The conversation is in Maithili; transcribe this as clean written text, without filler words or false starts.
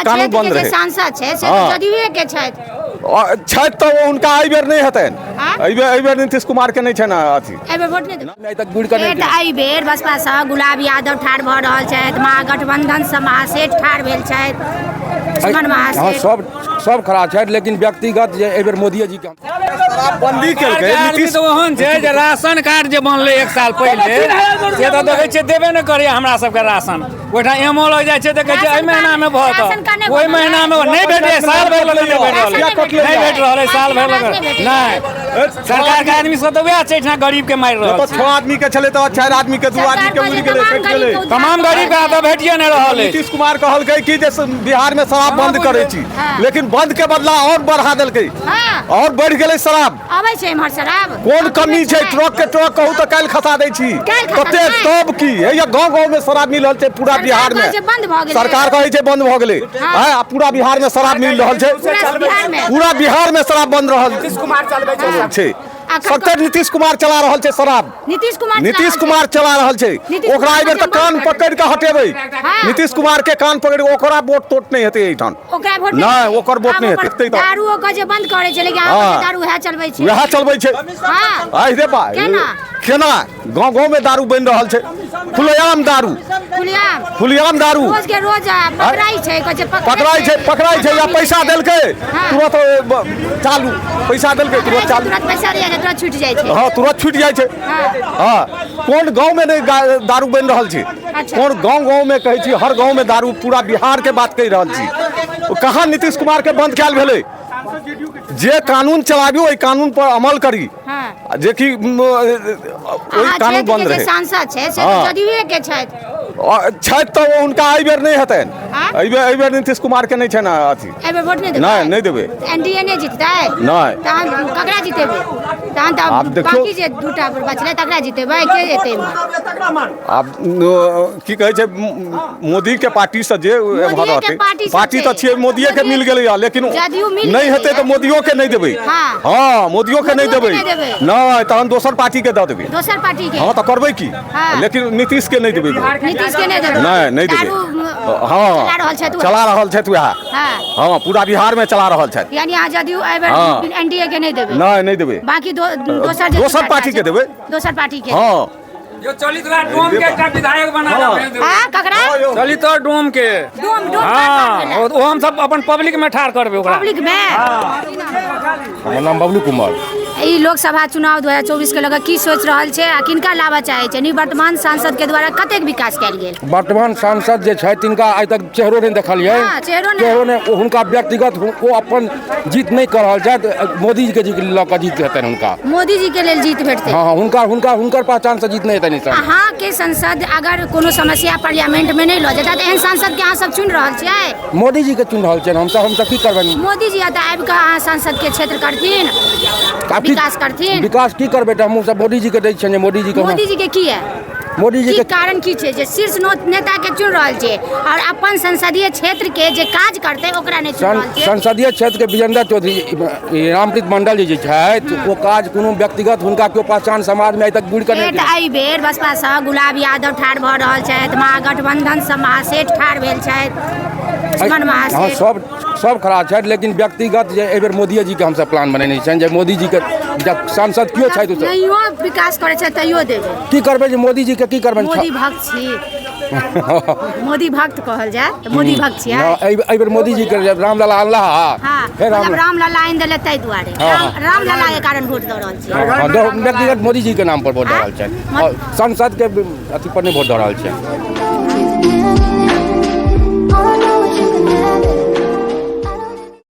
कानून बंद रहे सांसद जदयू के तो उनका एहि बेर नहीं हेतै एहि बेर नीतीश कुमार के नहीं छै ना अथी वोट नहीं बेर बसपा से गुलाब यादव ठाढ़ भ रहल छथि, महागठबंधन से महासेठ ठाढ़ भेल छथि, सब खड़ा छथि, लेकिन व्यक्तिगत जे एहि बेर मोदी जी के बंदी केलकै नीतीश ओहन छै जे राशन कार्ड जे बनलै 1 साल पहिले से तऽ देखै छियै देबे नहि करै हमरा सबके राशन। ओहिठाम एमओ लग जाइ छै तऽ कहै छै एहि महीना में भऽ तऽ ओहि महीना में नहीं भेटै, साल भर लग नहीं भेट रहल साल भर लग नहीं। सरकार के आदमी सब तऽ वएह छै एहिठाम गरीब के मारि रहल छै। 6 आदमी के छलै तऽ 4 आदमी के 2 आदमी के उड़ि गेलै, कटि गेलै, तमाम गरीब के तऽ भेटिए नहीं रहल। नीतीश कुमार कहलकै कि जे बिहार में शराब बंद करै छी, लेकिन बंद के बदला और बढ़ा देलकै और बढ़ गेलै शराब। आबै छै इम्हर शराब, कोन कमी छै? ट्रक के ट्रक कहू तऽ काल्हि खसा दै छी कते, तब की है गाँव में शराब मिल रहल छै पूरा बिहार में। सरकार कहै छै बंद भऽ गेलै, पूरा बिहार में शराब मिल रहल छै, पूरा बिहार में शराब बंद रहल छै। सत्तर नीतीश कुमार चला रहल छै शराब, नीतीश कुमार चला रहल छै। ओकरा एहि बेर तऽ कान पकड़ के हटेबै, नीतीश कुमार के कान पकड़ के, ओकरा वोट तोट नहीं हेतै एहिठाम, नहीं ओकर वोट नहीं हेतै। दारू के जे बंद करै छै, लेकिन दारू वएह चलबै छै, वएह चलबै छै। आइ रे बा केना गाँव में दारू बन रहल छै, खुलेआम दारू, खुलेआम दारू रोज के रोज पकड़ाई छै या पैसा देलकै तुरंत चालू, पैसा देलकै तुरंत चालू, तुरंत छूट जाइ छै। हाँ तुरंत छूट जाइ छै। हाँ कोन गाँव में नहीं दारू बन रहल छै? कोन गाँव में कहै छी, हर गाँव में दारू, पूरा बिहार के बात कहि रहल छी। कहाँ नीतीश कुमार के बंद कयल भेलै? जे कानून चलाबी ओहि कानून पर अमल करी, जे कि ओहि कानून बंद रहे। सांसद जदयू के छथि तऽ उनका एहि बेर नहीं हेतै, एहि बेर नीतीश कुमार के नहीं छै ना अथी वोट नहीं देबै। एनडीए नहीं जीततै नहीं, तहन ककरा जीतेबै? तहन तऽ बाकी जे दूटा पर बचलै तकरा जीतेबै, के एतै? आब की कहै छै, मोदी के पार्टी से जे रहतै, पार्टी तऽ छियै मोदीए के मिल गेलै, लेकिन नहीं हेतै तऽ मोदियो के नहीं देबै। हाँ मोदियो के नहीं देबै, नहीं तहन दोसर पार्टी के दऽ देबै, दोसर पार्टी के। हाँ तऽ करबै की, लेकिन नीतीश के नहीं देबै, नहीं देबै। हाँ चला रहल छथि वएह, हाँ पूरा बिहार में चला रहल छथि। यानी अहाँ जदयू एनडीए के नहीं देबै? नहीं देबै, बाकी दोसर पार्टी के देबै, दोसर पार्टी के। हाँ जो चलित रहा डोम के एकटा विधायक बना ककरा चलित डोम के, हाँ वो हम सब अपन पब्लिक में ठाड़ करबे, ओकरा पब्लिक में। हमर नाम बबलू कुमार। ई लोकसभा चुनाव 2024 के लगे की सोच रहल छै आ किनका लाबा चाहे छै? निवर्तमान सांसद के द्वारा कतेक विकास कयल गेल? वर्तमान सांसद जे छै तिनका आइ तक चेहरो नहीं देखलियै, चेहरो ने हुनका व्यक्तिगत वो अपन जीत नहीं कर रहल छथि। मोदी जी के लऽ कऽ जीत हेतै हुनका, मोदी जी के लेल जीत भेटतै। हाँ हुनकर पहचान से जीत नहीं हेतै। अहाँ के संसद अगर कोनो समस्या पार्लियामेंट में नहीं लऽ जेतै तऽ एहन सांसद के अहाँ सब चुनि रहल छियै? मोदी जी के चुनि रहल छियै, हम सब की करबै? मोदी जी एतऽ आबि कऽ अहाँ सांसद के क्षेत्र करथिन, विकास करथिन? विकास की करबै? हम सब मोदी जी के दै छियै, मोदी जी के की है? मोदी जी के कारण की छै जे शीर्ष नेता के चुन रहल छै और अपन संसदीय क्षेत्र के जे काज करते ओकरा नहीं चुन रहल छै? संसदीय क्षेत्र के विजेंद्र चौधरी रामप्रीत मंडल जी छथि, वो काज कोनो व्यक्तिगत हुनका केओ पहचान समाज में आइ तक बुढ़ कर एहि बेर बसपा से गुलाब यादव ठाढ़ भ रहल छथि, महागठबंधन से महासेठ ठाढ़ भेल छथि, सब खड़ा छथि, लेकिन व्यक्तिगत जे एहि बेर मोदी जी के हम सब प्लान बनेने छनि जे मोदी जी के सांसद क्यों छै तो नहियो विकास करे छै तैयो देबै। की करबै जे मोदी जी के की करबै? मोदी भक्त छी, मोदी भक्त कहल जाय तऽ मोदी भक्त छी। एहि बेर मोदी जी के रामलला अल्लाह, फेर रामलला आइन देले ताहि दुआरे रामलला के कारण वोट दऽ रहल छी। व्यक्तिगत मोदी जी के नाम पर वोट दऽ रहल छै, संसद के अथी पर नहीं वोट दऽ रहल छै।